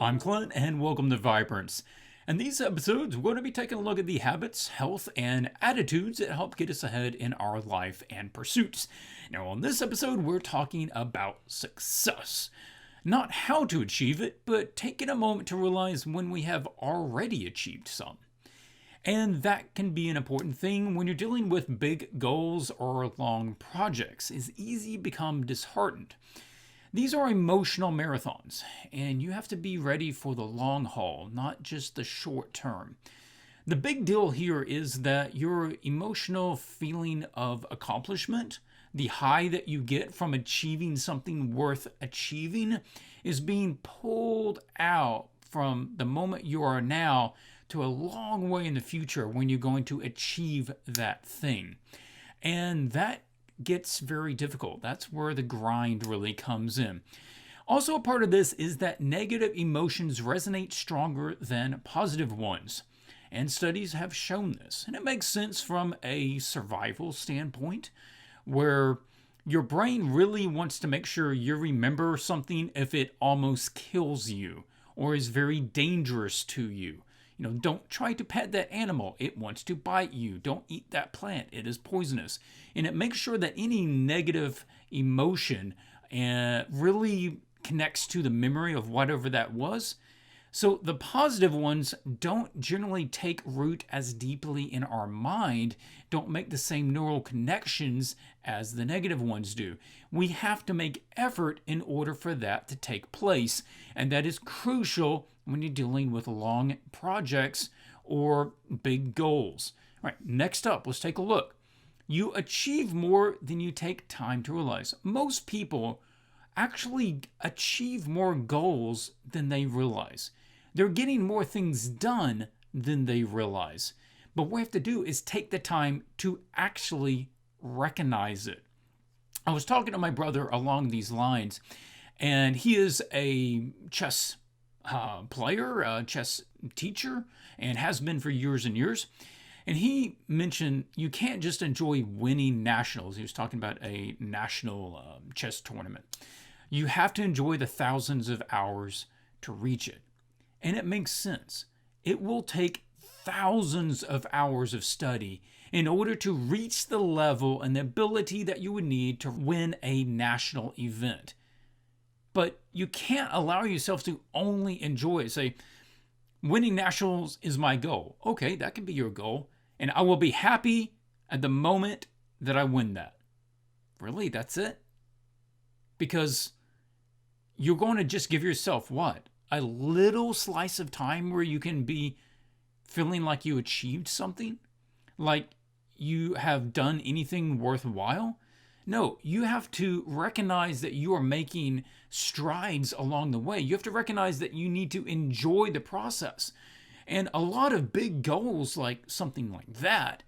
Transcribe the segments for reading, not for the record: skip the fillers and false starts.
I'm Clint, and welcome to Vibrance. In these episodes, we're going to be taking a look at the habits, health, and attitudes that help get us ahead in our life and pursuits. Now, on this episode, we're talking about success. Not how to achieve it, but taking a moment to realize when we have already achieved some. And that can be an important thing when you're dealing with big goals or long projects. It's easy to become disheartened. These are emotional marathons, and you have to be ready for the long haul, not just the short term. The big deal here is that your emotional feeling of accomplishment, the high that you get from achieving something worth achieving, is being pulled out from the moment you are now to a long way in the future when you're going to achieve that thing. And that gets very difficult. That's where the grind really comes in. Also, a part of this is that negative emotions resonate stronger than positive ones. And studies have shown this. And it makes sense from a survival standpoint, where your brain really wants to make sure you remember something if it almost kills you or is very dangerous to you. Don't try to pet that animal. It wants to bite you. Don't eat that plant. It is poisonous. And it makes sure that any negative emotion really connects to the memory of whatever that was. So the positive ones don't generally take root as deeply in our mind, don't make the same neural connections as the negative ones do. We have to make effort in order for that to take place, and that is crucial when you're dealing with long projects or big goals. All right, next up, let's take a look. You achieve more than you take time to realize. Most people actually achieve more goals than they realize. They're getting more things done than they realize. But what we have to do is take the time to actually recognize it. I was talking to my brother along these lines, and he is a chess player, a chess teacher, and has been for years and years. And he mentioned you can't just enjoy winning nationals. He was talking about a national chess tournament. You have to enjoy the thousands of hours to reach it. And it makes sense. It will take thousands of hours of study in order to reach the level and the ability that you would need to win a national event. But you can't allow yourself to only enjoy it. Say, winning nationals is my goal. Okay, that can be your goal. And I will be happy at the moment that I win that. Really, that's it? Because you're going to just give yourself what? A little slice of time where you can be feeling like you achieved something? Like you have done anything worthwhile? No, you have to recognize that you are making strides along the way. You have to recognize that you need to enjoy the process. And a lot of big goals, like something like that,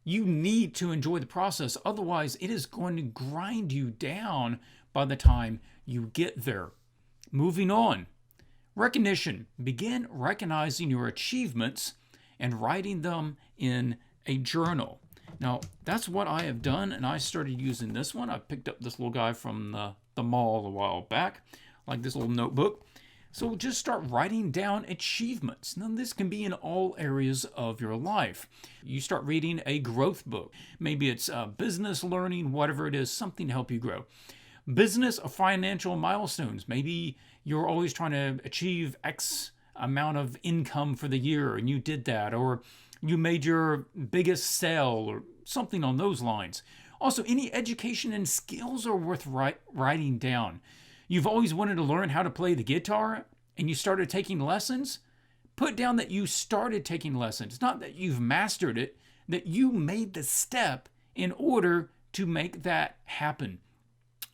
you need to enjoy the process. Otherwise, it is going to grind you down by the time you get there. Moving on. Recognition. Begin recognizing your achievements and writing them in a journal. Now, that's what I have done, and I started using this one. I picked up this little guy from the mall a while back, like this little notebook. So just start writing down achievements. Now, this can be in all areas of your life. You start reading a growth book. Maybe it's business learning, whatever it is, something to help you grow. Business or financial milestones. Maybe you're always trying to achieve X amount of income for the year, and you did that, or you made your biggest sale, or something on those lines. Also, any education and skills are worth writing down. You've always wanted to learn how to play the guitar, and you started taking lessons. Put down that you started taking lessons, not that you've mastered it, that you made the step in order to make that happen.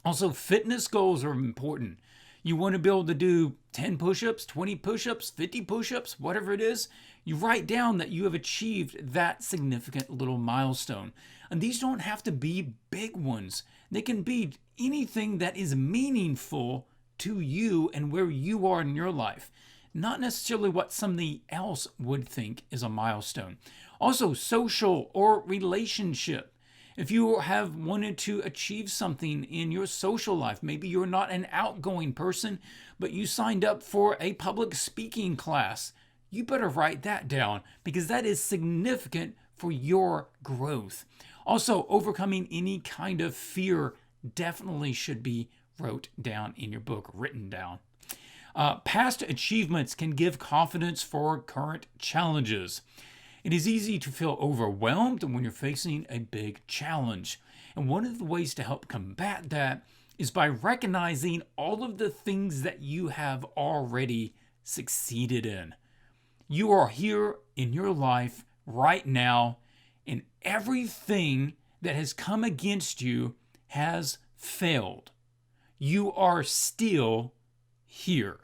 Also, fitness goals are important. You want to be able to do 10 push-ups, 20 push-ups, 50 push-ups, whatever it is. You write down that you have achieved that significant little milestone. And these don't have to be big ones. They can be anything that is meaningful to you and where you are in your life. Not necessarily what somebody else would think is a milestone. Also, social or relationship. If you have wanted to achieve something in your social life, maybe you're not an outgoing person, but you signed up for a public speaking class, you better write that down because that is significant for your growth. Also, overcoming any kind of fear definitely should be wrote down in your book, written down. Past achievements can give confidence for current challenges. It is easy to feel overwhelmed when you're facing a big challenge. And one of the ways to help combat that is by recognizing all of the things that you have already succeeded in. You are here in your life right now, and everything that has come against you has failed. You are still here.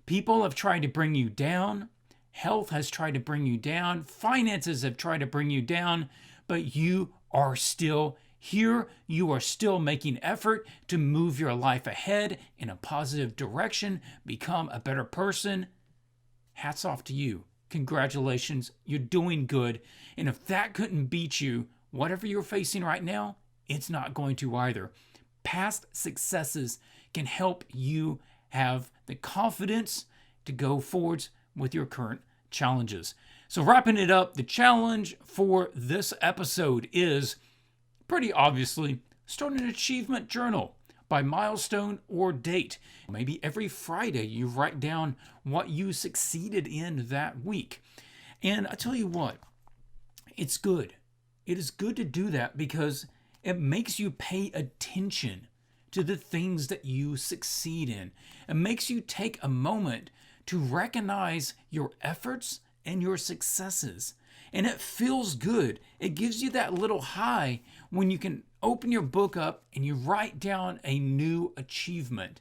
People have tried to bring you down. Health has tried to bring you down. Finances have tried to bring you down, but you are still here. You are still making effort to move your life ahead in a positive direction, become a better person. Hats off to you. Congratulations. You're doing good. And if that couldn't beat you, whatever you're facing right now, it's not going to either. Past successes can help you have the confidence to go forwards with your current challenges. So wrapping it up, the challenge for this episode is pretty obviously start an achievement journal by milestone or date. Maybe every Friday you write down what you succeeded in that week. And I tell you what, it's good. It is good to do that because it makes you pay attention to the things that you succeed in. It makes you take a moment to recognize your efforts and your successes. And it feels good. It gives you that little high when you can open your book up and you write down a new achievement.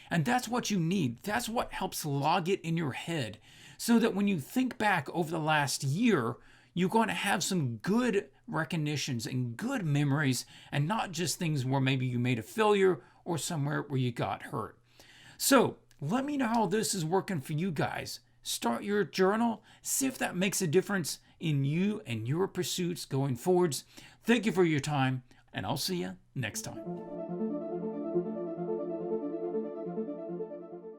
And that's what you need. That's what helps log it in your head so that when you think back over the last year, you're going to have some good recognitions and good memories and not just things where maybe you made a failure or somewhere where you got hurt. So let me know how this is working for you guys. Start your journal. See if that makes a difference in you and your pursuits going forwards. Thank you for your time, and I'll see you next time.